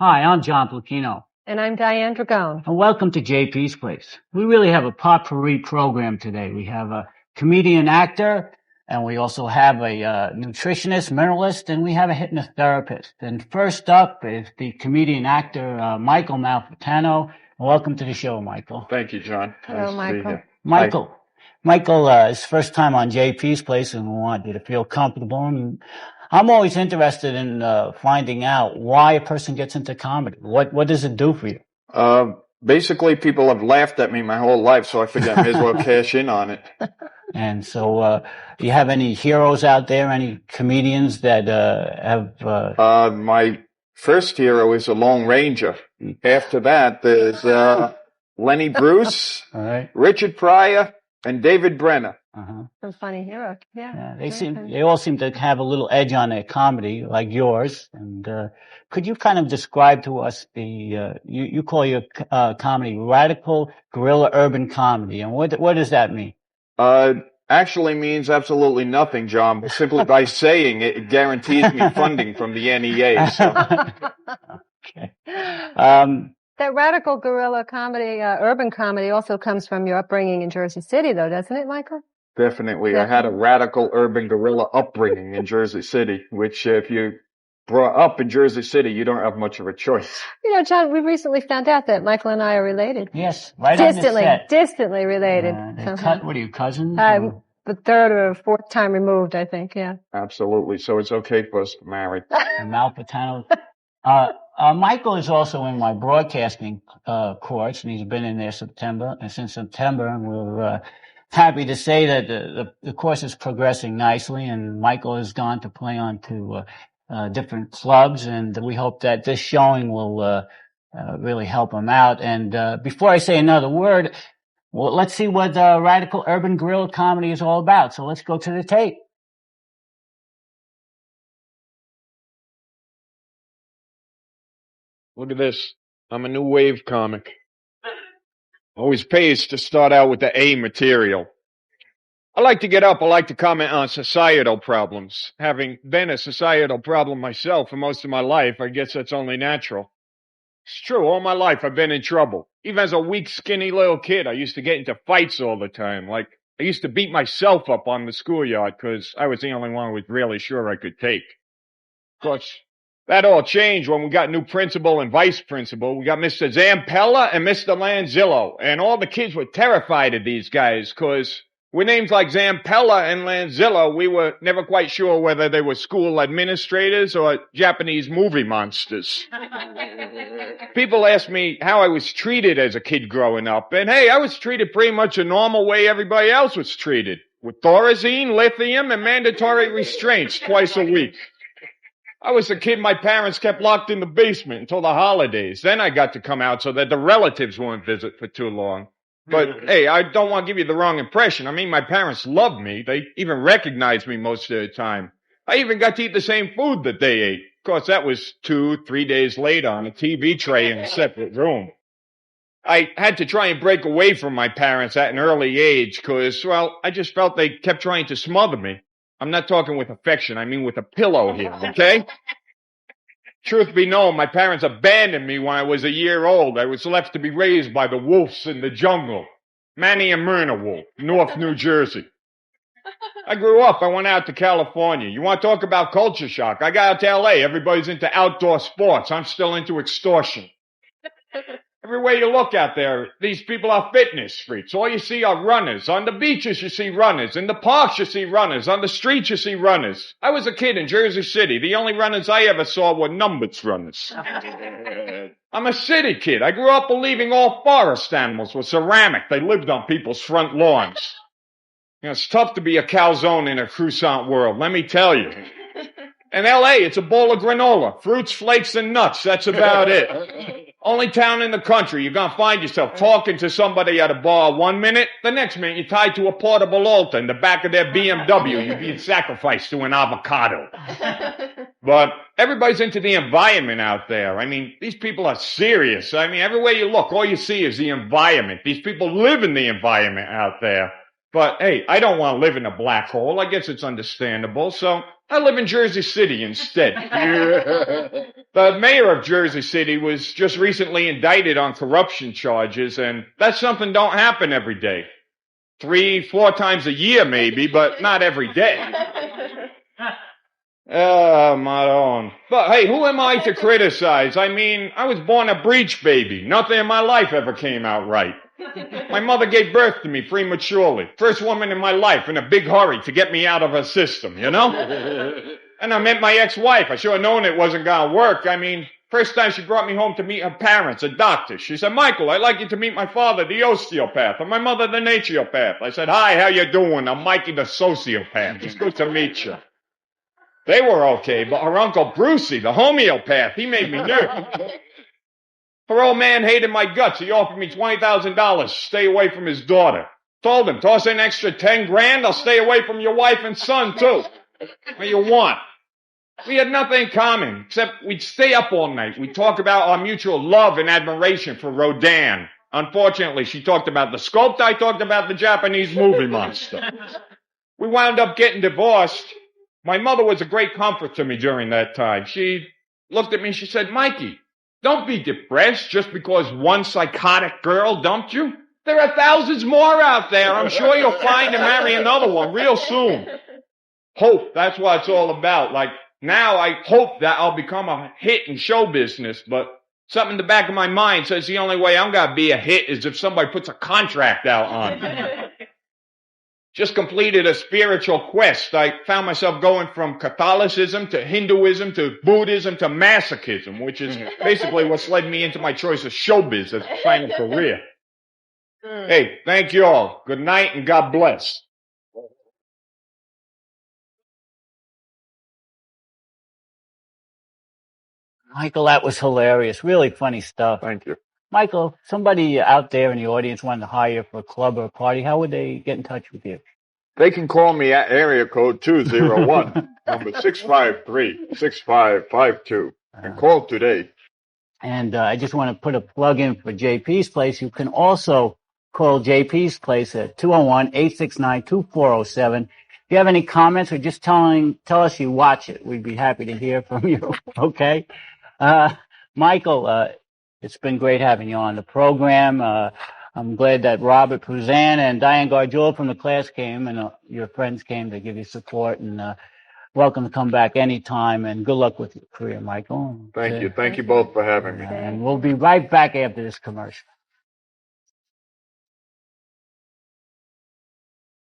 Hi, I'm John Pluchino. And I'm Diane Dragone. And welcome to JP's Place. We really have a potpourri program today. We have a comedian actor, and we also have a nutritionist, mineralist, and we have a hypnotherapist. And first up is the comedian actor, Michael Malfitano. Welcome to the show, Michael. Thank you, John. Hello, nice Michael. To be here. Michael, it's first time on JP's Place, and we want you to feel comfortable. And I'm always interested in finding out why a person gets into comedy. What does it do for you? Basically, people have laughed at me my whole life, so I figured I may as well cash in on it. And so, do you have any heroes out there? Any comedians that have? My first hero is a Lone Ranger. After that, there's Lenny Bruce, All right. Richard Pryor, and David Brenner. Some funny heroes. Yeah. They all seem to have a little edge on their comedy, like yours. And could you kind of describe to us you call your comedy radical guerrilla urban comedy, and what does that mean? Actually means absolutely nothing, John. But simply by saying it, it guarantees me funding from the NEA. So. Okay. That radical guerrilla comedy, urban comedy, also comes from your upbringing in Jersey City, though, doesn't it, Michael? Definitely. I had a radical urban guerrilla upbringing in Jersey City, which if you brought up in Jersey City, you don't have much of a choice. You know, John, we recently found out that Michael and I are related. Yes, right on the set. Distantly related. What are you, cousins? The third or fourth time removed, I think, yeah. Absolutely. So it's okay for us to marry. Malfitano. Michael is also in my broadcasting course, and he's been in there since September, and we're happy to say that the course is progressing nicely, and Michael has gone to play on to different clubs, and we hope that this showing will really help him out. And before I say another word, well, let's see what radical urban guerrilla comedy is all about. So let's go to the tape. Look at this. I'm a new wave comic. Always pays to start out with the A material. I like to get up. I like to comment on societal problems. Having been a societal problem myself for most of my life, I guess that's only natural. It's true. All my life, I've been in trouble. Even as a weak, skinny little kid, I used to get into fights all the time. Like, I used to beat myself up on the schoolyard because I was the only one who was really sure I could take. Of course, that all changed when we got new principal and vice principal. We got Mr. Zampella and Mr. Lanzillo. And all the kids were terrified of these guys because with names like Zampella and Lanzillo, we were never quite sure whether they were school administrators or Japanese movie monsters. People ask me how I was treated as a kid growing up. And hey, I was treated pretty much a normal way everybody else was treated. With Thorazine, lithium, and mandatory restraints twice a week. I was a kid my parents kept locked in the basement until the holidays. Then I got to come out so that the relatives wouldn't visit for too long. But, hey, I don't want to give you the wrong impression. I mean, my parents loved me. They even recognized me most of the time. I even got to eat the same food that they ate. Of course, that was 2-3 days later on a TV tray in a separate room. I had to try and break away from my parents at an early age because, well, I just felt they kept trying to smother me. I'm not talking with affection. I mean with a pillow here, okay? Truth be known, my parents abandoned me when I was a year old. I was left to be raised by the wolves in the jungle. Manny and Myrna Wolf, North New Jersey. I grew up. I went out to California. You want to talk about culture shock? I got out to L.A. Everybody's into outdoor sports. I'm still into extortion. Everywhere you look out there, these people are fitness freaks. All you see are runners. On the beaches, you see runners. In the parks, you see runners. On the streets, you see runners. I was a kid in Jersey City. The only runners I ever saw were numbers runners. I'm a city kid. I grew up believing all forest animals were ceramic. They lived on people's front lawns. You know, it's tough to be a calzone in a croissant world, let me tell you. In L.A., it's a bowl of granola, fruits, flakes, and nuts. That's about it. Only town in the country, you're going to find yourself talking to somebody at a bar 1 minute, the next minute you're tied to a portable altar in the back of their BMW. You're being sacrificed to an avocado. But everybody's into the environment out there. I mean, these people are serious. I mean, everywhere you look, all you see is the environment. These people live in the environment out there. But, hey, I don't want to live in a black hole. I guess it's understandable. So I live in Jersey City instead. The mayor of Jersey City was just recently indicted on corruption charges, and that's something don't happen every day. 3-4 times a year maybe, but not every day. Oh, Madon. But hey, who am I to criticize? I mean, I was born a breech baby. Nothing in my life ever came out right. My mother gave birth to me prematurely. First woman in my life in a big hurry to get me out of her system, you know? And I met my ex-wife. I should have known it wasn't going to work. I mean, first time she brought me home to meet her parents, a doctor. She said, Michael, I'd like you to meet my father, the osteopath, and my mother, the naturopath. I said, hi, how you doing? I'm Mikey, the sociopath. It's good to meet you. They were okay, but her uncle Brucey, the homeopath, he made me nervous. Her old man hated my guts. He offered me $20,000 to stay away from his daughter. Told him, toss an extra 10 grand, I'll stay away from your wife and son, too. What do you want? We had nothing in common, except we'd stay up all night. We'd talk about our mutual love and admiration for Rodin. Unfortunately, she talked about the sculpt, I talked about the Japanese movie monster. We wound up getting divorced. My mother was a great comfort to me during that time. She looked at me and she said, Mikey, don't be depressed just because one psychotic girl dumped you. There are thousands more out there. I'm sure you'll find and marry another one real soon. Hope, that's what it's all about. Like, now I hope that I'll become a hit in show business, but something in the back of my mind says the only way I'm going to be a hit is if somebody puts a contract out on me. Just completed a spiritual quest. I found myself going from Catholicism to Hinduism to Buddhism to masochism, which is basically what's led me into my choice of showbiz as a final career. Hey, thank you all. Good night and God bless. Michael, that was hilarious. Really funny stuff. Thank you. Michael, somebody out there in the audience wanted to hire you for a club or a party. How would they get in touch with you? They can call me at area code 201, number 653-6552, and call today. And I just want to put a plug in for JP's Place. You can also call JP's Place at 201-869-2407. If you have any comments or just tell us you watch it, we'd be happy to hear from you. Okay? Michael, it's been great having you on the program. I'm glad that Robert Puzan and Diane Gargiulo from the class came and your friends came to give you support, and welcome to come back anytime, and good luck with your career, Michael. Thank you. Thank you both for having me. And we'll be right back after this commercial.